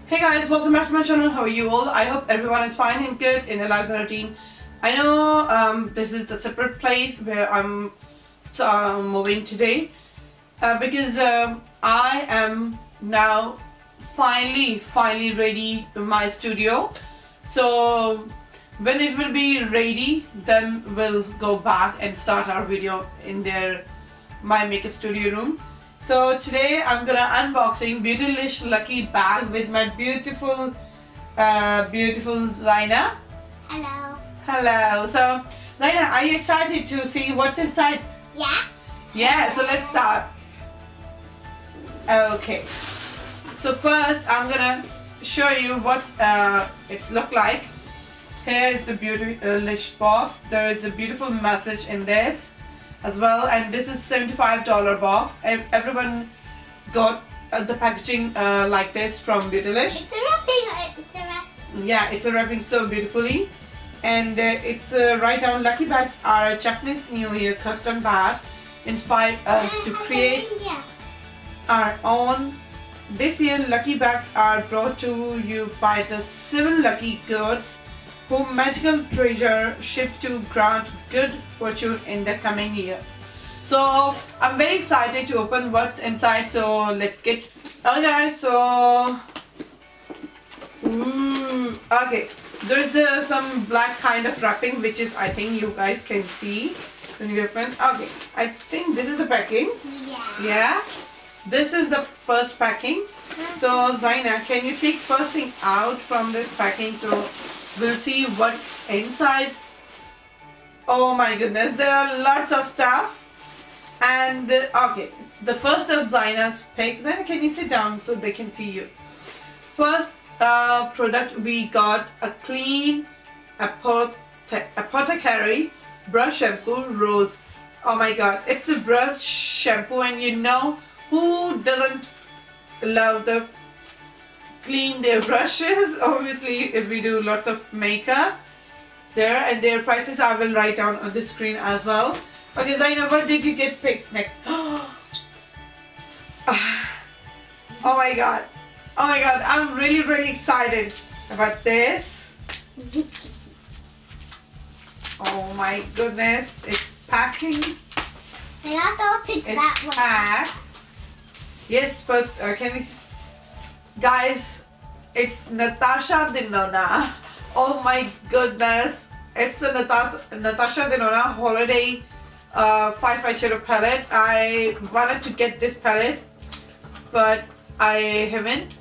Hey guys, welcome back to my channel. How are you all? I hope everyone is fine and good in their lives and routine. I know this is the separate place where I'm moving today because I am now finally ready in my studio. So when it will be ready, then we'll go back and start our video in my makeup studio room. So today I'm gonna unboxing Beautylish lucky bag with my beautiful Zaina. Hello. Hello. So Zaina, are you excited to see what's inside? Yeah. Yeah. So let's start. Okay. So first I'm gonna show you what it's look like. Here is the Beautylish box. There is a beautiful message in this as well, and this is $75 box. Everyone got the packaging like this from Beautylish. It's a wrapping. Yeah, it's a wrapping so beautifully, and it's write down lucky bags are a Japanese New Year custom bag inspired us to create our own. This year lucky bags are brought to you by the 7 lucky goods whom magical treasure shipped to grant good fortune in the coming year. So I'm very excited to open what's inside, so let's get started. Okay, so okay, there's some black kind of wrapping, which is, I think you guys can see when you open. Okay, I think this is the packing. Yeah, this is the first packing. So Zaina, can you take first thing out from this packing, so we'll see what's inside. Oh my goodness, there are lots of stuff. And okay, the first of Zaina's pick. Zaina, can you sit down so they can see you? First product, we got a clean apothecary brush shampoo rose. Oh my god, it's a brush shampoo, and you know who doesn't love the clean their brushes? Obviously, if we do lots of makeup there, and their prices I will write down on the screen as well. Okay, Zaina, what did you get picked next? Oh my god, oh my god, I'm really excited about this. Oh my goodness, it's packing. I have to pick that one. Packed. Yes, first can we see? Guys, it's NATASHA DENONA. Oh my goodness, it's a NATASHA DENONA holiday 5 eyeshadow palette. I wanted to get this palette, but I haven't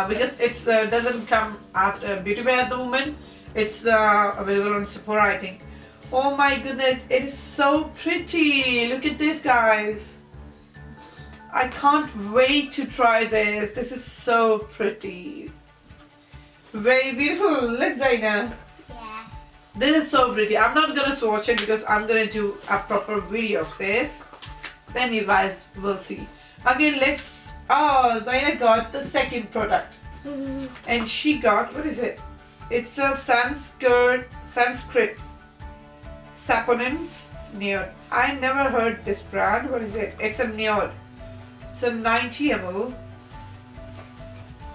because it doesn't come at Beauty Bay at the moment. It's available on Sephora, I think. Oh my goodness, it is so pretty. Look at this, guys. I can't wait to try this. This is so pretty. Very beautiful. Look, Zaina. Yeah. This is so pretty. I'm not gonna swatch it because I'm gonna do a proper video of this. Then you guys will see. Okay, let's. Oh, Zaina got the second product, and she got, what is it? It's a Sanskrit Saponins NIOD. I never heard this brand. What is it? It's a NIOD. It's a 90 ml.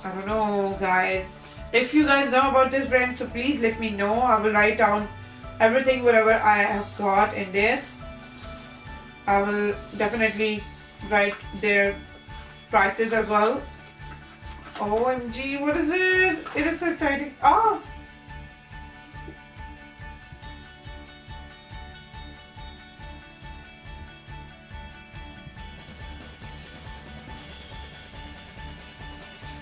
I don't know, guys. If you guys know about this brand, so please let me know. I will write down everything, whatever I have got in this. I will definitely write their prices as well. OMG, what is it? It is so exciting. Oh!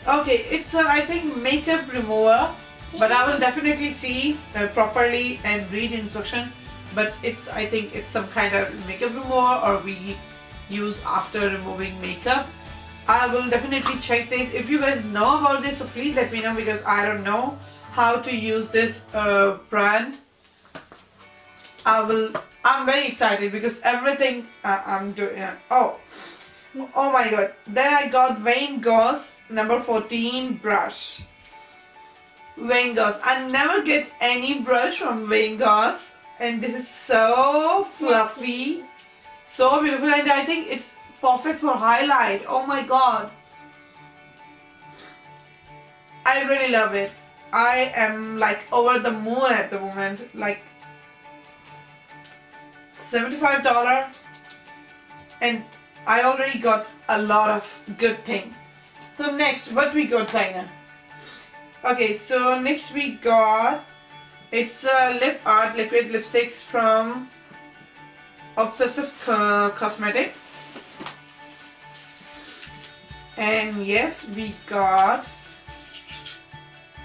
Okay, it's I think makeup remover, but I will definitely see properly and read instruction. But it's, I think it's some kind of makeup remover, or we use after removing makeup. I will definitely check this. If you guys know about this, so please let me know, because I don't know how to use this brand. I'm very excited because everything I'm doing. Oh my god. Then I got WHYNE GOSS number 14 brush. WHYNE GOSS. I never get any brush from WHYNE GOSS, and this is so fluffy, so beautiful, and I think it's perfect for highlight. Oh my god. I really love it. I am like over the moon at the moment. Like $75, and I already got a lot of good things. So next, what we got, Zaina? Okay, so next we got, it's a lip art liquid lipsticks from Obsessive Cosmetic. And yes, we got,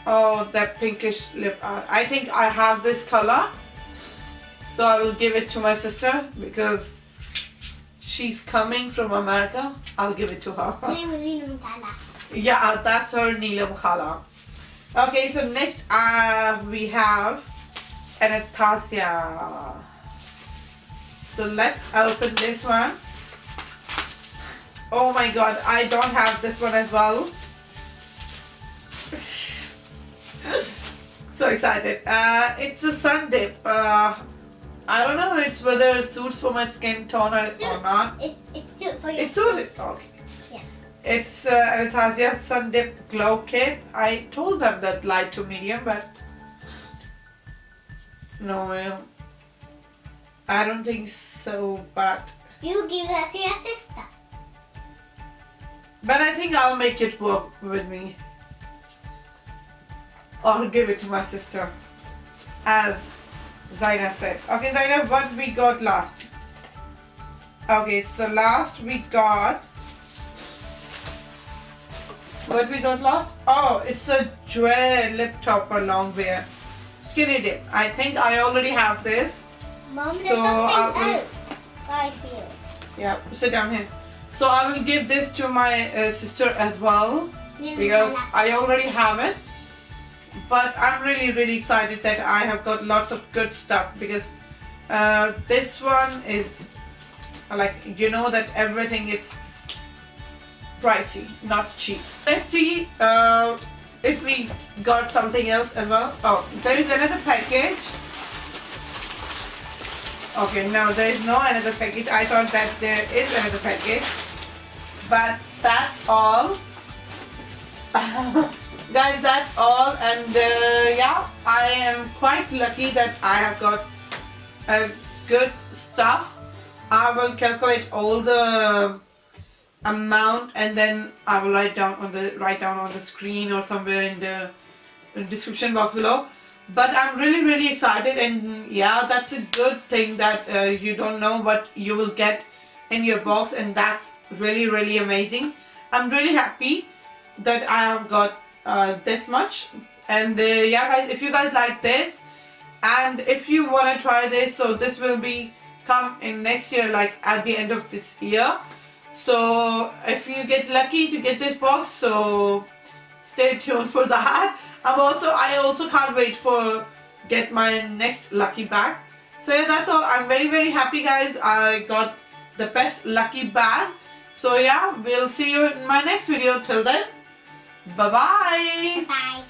oh, that pinkish lip art. I think I have this color, so I will give it to my sister because she's coming from America. I'll give it to her. Yeah, that's her Neelam Khala. Okay, so next we have ANATASIYA. So let's open this one. Oh my god, I don't have this one as well. So excited. It's a sun dip. I don't know whether it suits for my skin tone or not. It's suited for your It's suited? Okay. Yeah. It's ANATASIYA Sun Dip Glow Kit. I told them that light to medium, but no, I don't think so, but you give that to your sister. But I think I'll make it work with me. Or give it to my sister, as Zaina said. Okay, Zaina, what we got last? Okay, so last we got, what we got last? Oh, it's a JOUER lip topper long wear skinny dip. I think I already have this. Mom, there's So something else right here. Yeah, sit down here. So I will give this to my sister as well because I already have it. But I'm really excited that I have got lots of good stuff because this one is like, you know that everything is pricey, not cheap. Let's see if we got something else as well. Oh, there is another package. Okay, no, there is no another package. I thought that there is another package, but that's all. Guys, that's all, and yeah, I am quite lucky that I have got good stuff. I will calculate all the amount and then I will write down on the screen or somewhere in the description box below. But I'm really excited, and yeah, that's a good thing that you don't know what you will get in your box, and that's really amazing. I'm really happy that I have got this much. And yeah guys, if you guys like this and if you want to try this, so this will be come in next year, like at the end of this year. So if you get lucky to get this box, so stay tuned for that. I also can't wait for get my next lucky bag. So yeah, that's all. I'm very happy guys. I got the best lucky bag. So yeah, we'll see you in my next video. Till then, bye bye. Bye.